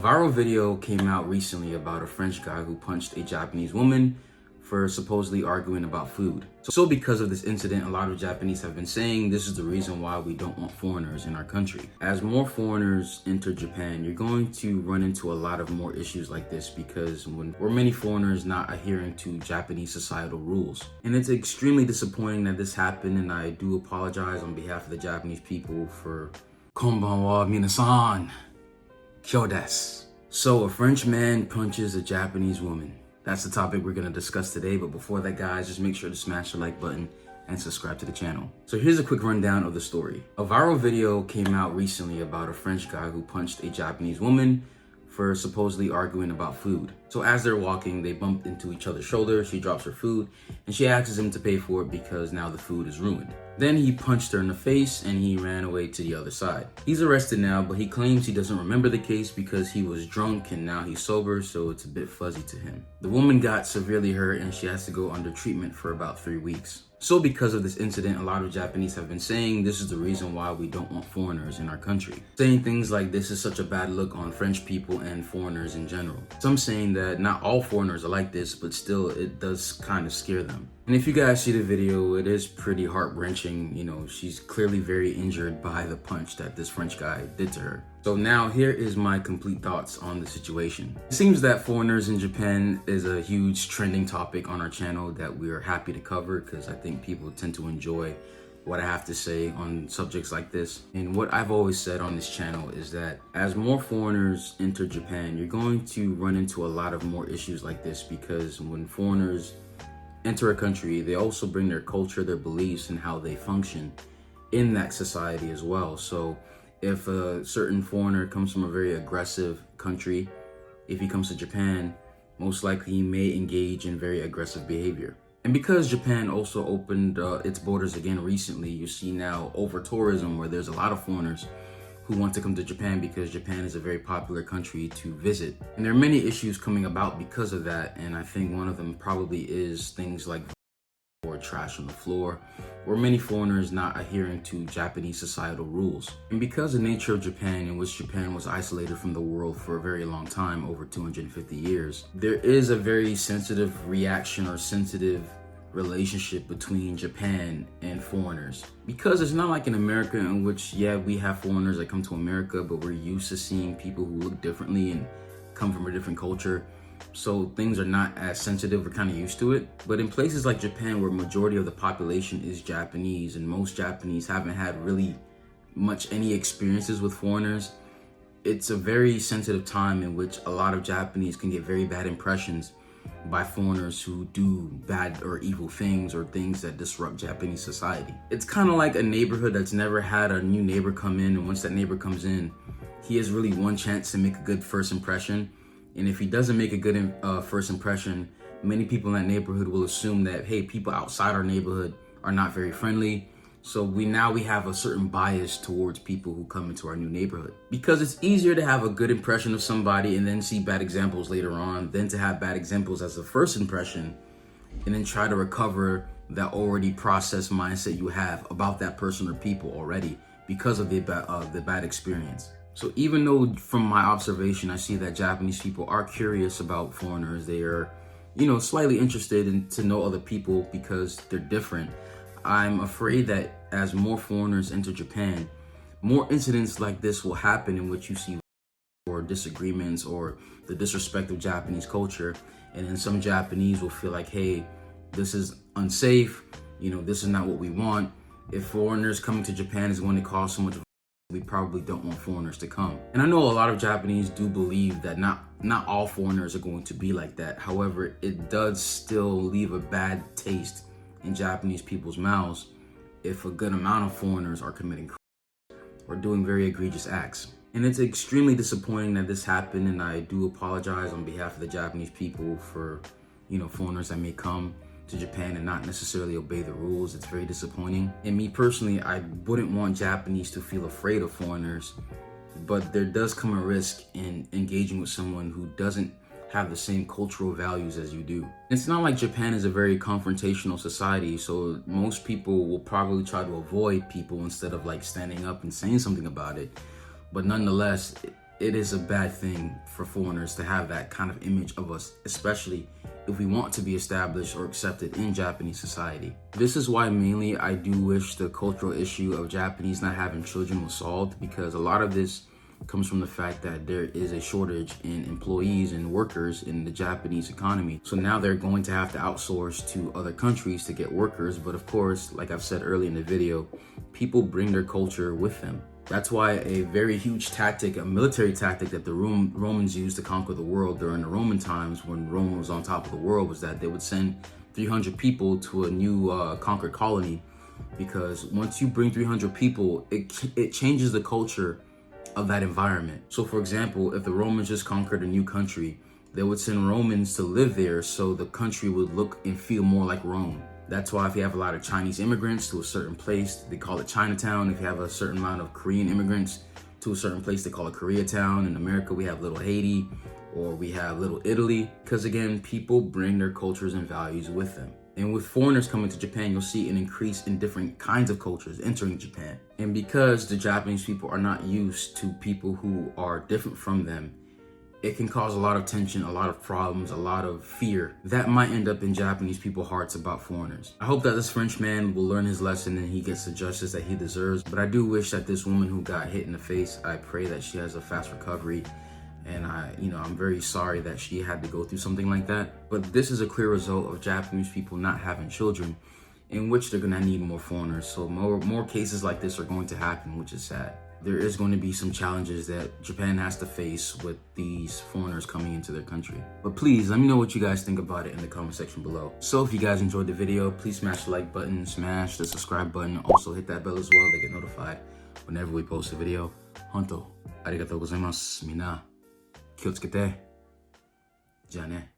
A viral video came out recently about a French guy who punched a Japanese woman for supposedly arguing about food. So because of this incident, a lot of Japanese have been saying this is the reason why we don't want foreigners in our country. As more foreigners enter Japan, you're going to run into a lot of more issues like this because many foreigners not adhering to Japanese societal rules. And it's extremely disappointing that this happened, and I do apologize on behalf of the Japanese people for konbanwa minasan. Kyo desu. So a French man punches a Japanese woman. That's the topic we're gonna discuss today, but before that, guys, just make sure to smash the like button and subscribe to the channel. So here's a quick rundown of the story. A viral video came out recently about a French guy who punched a Japanese woman for supposedly arguing about food. So as they're walking, they bump into each other's shoulders. She drops her food and she asks him to pay for it because now the food is ruined. Then he punched her in the face and he ran away to the other side. He's arrested now, but he claims he doesn't remember the case because he was drunk and now he's sober, so it's a bit fuzzy to him. The woman got severely hurt and she has to go under treatment for about 3 weeks. So because of this incident, a lot of Japanese have been saying this is the reason why we don't want foreigners in our country. Saying things like this is such a bad look on French people and foreigners in general. Some saying that not all foreigners are like this, but still it does kind of scare them. And if you guys see the video, it is pretty heart-wrenching. You know, she's clearly very injured by the punch that this French guy did to her. So now here is my complete thoughts on the situation. It seems that foreigners in Japan is a huge trending topic on our channel that we are happy to cover because I think people tend to enjoy what I have to say on subjects like this. And what I've always said on this channel is that as more foreigners enter Japan, you're going to run into a lot of more issues like this because when foreigners enter a country, they also bring their culture, their beliefs, and how they function in that society as well. So if a certain foreigner comes from a very aggressive country, if he comes to Japan, most likely he may engage in very aggressive behavior. And because Japan also opened its borders again recently, you see now over tourism where there's a lot of foreigners who want to come to Japan because Japan is a very popular country to visit. And there are many issues coming about because of that, and I think one of them probably is things like or trash on the floor, or many foreigners not adhering to Japanese societal rules. And because the nature of Japan, in which Japan was isolated from the world for a very long time, over 250 years, there is a very sensitive reaction or sensitive relationship between Japan and foreigners. Because it's not like in America in which, yeah, we have foreigners that come to America, but we're used to seeing people who look differently and come from a different culture. So things are not as sensitive, we're kind of used to it. But in places like Japan, where majority of the population is Japanese and most Japanese haven't had really much any experiences with foreigners, it's a very sensitive time in which a lot of Japanese can get very bad impressions by foreigners who do bad or evil things or things that disrupt Japanese society. It's kind of like a neighborhood that's never had a new neighbor come in, and once that neighbor comes in, he has really one chance to make a good first impression. And if he doesn't make a good first impression, many people in that neighborhood will assume that, hey, people outside our neighborhood are not very friendly. So we have a certain bias towards people who come into our new neighborhood. Because it's easier to have a good impression of somebody and then see bad examples later on than to have bad examples as a first impression and then try to recover that already processed mindset you have about that person or people already because of the bad experience. So even though from my observation, I see that Japanese people are curious about foreigners, they are, slightly interested in to know other people because they're different. I'm afraid that as more foreigners enter Japan, more incidents like this will happen in which you see or disagreements or the disrespect of Japanese culture. And then some Japanese will feel like, hey, this is unsafe. This is not what we want. If foreigners coming to Japan is going to cause so much, we probably don't want foreigners to come. And I know a lot of Japanese do believe that not all foreigners are going to be like that. However, it does still leave a bad taste in Japanese people's mouths if a good amount of foreigners are committing crimes or doing very egregious acts. And it's extremely disappointing that this happened, and I do apologize on behalf of the Japanese people for, foreigners that may come to Japan and not necessarily obey the rules. It's very disappointing. And me personally, I wouldn't want Japanese to feel afraid of foreigners, but there does come a risk in engaging with someone who doesn't have the same cultural values as you do. It's not like Japan is a very confrontational society, so most people will probably try to avoid people instead of like standing up and saying something about it. But nonetheless, it is a bad thing for foreigners to have that kind of image of us, especially if we want to be established or accepted in Japanese society. This is why mainly I do wish the cultural issue of Japanese not having children was solved, because a lot of this comes from the fact that there is a shortage in employees and workers in the Japanese economy. So now they're going to have to outsource to other countries to get workers. But of course, like I've said earlier in the video, people bring their culture with them. That's why a very huge tactic, a military tactic that the Romans used to conquer the world during the Roman times when Rome was on top of the world, was that they would send 300 people to a new conquered colony. Because once you bring 300 people, it changes the culture of that environment. So for example, if the Romans just conquered a new country, they would send Romans to live there so the country would look and feel more like Rome. That's why if you have a lot of Chinese immigrants to a certain place, they call it Chinatown. If you have a certain amount of Korean immigrants to a certain place, they call it Koreatown. In America, we have Little Haiti, or we have Little Italy, because again, people bring their cultures and values with them. And with foreigners coming to Japan, you'll see an increase in different kinds of cultures entering Japan. And because the Japanese people are not used to people who are different from them, it can cause a lot of tension, a lot of problems, a lot of fear that might end up in Japanese people's hearts about foreigners. I hope that this French man will learn his lesson and he gets the justice that he deserves. But I do wish that this woman who got hit in the face, I pray that she has a fast recovery. And I'm very sorry that she had to go through something like that. But this is a clear result of Japanese people not having children, in which they're gonna need more foreigners. So more cases like this are going to happen, which is sad. There is going to be some challenges that Japan has to face with these foreigners coming into their country. But please, let me know what you guys think about it in the comment section below. So if you guys enjoyed the video, please smash the like button, smash the subscribe button. Also hit that bell as well to get notified whenever we post a video. Honto, arigatou gozaimasu, mina. 気をつけて。じゃあね。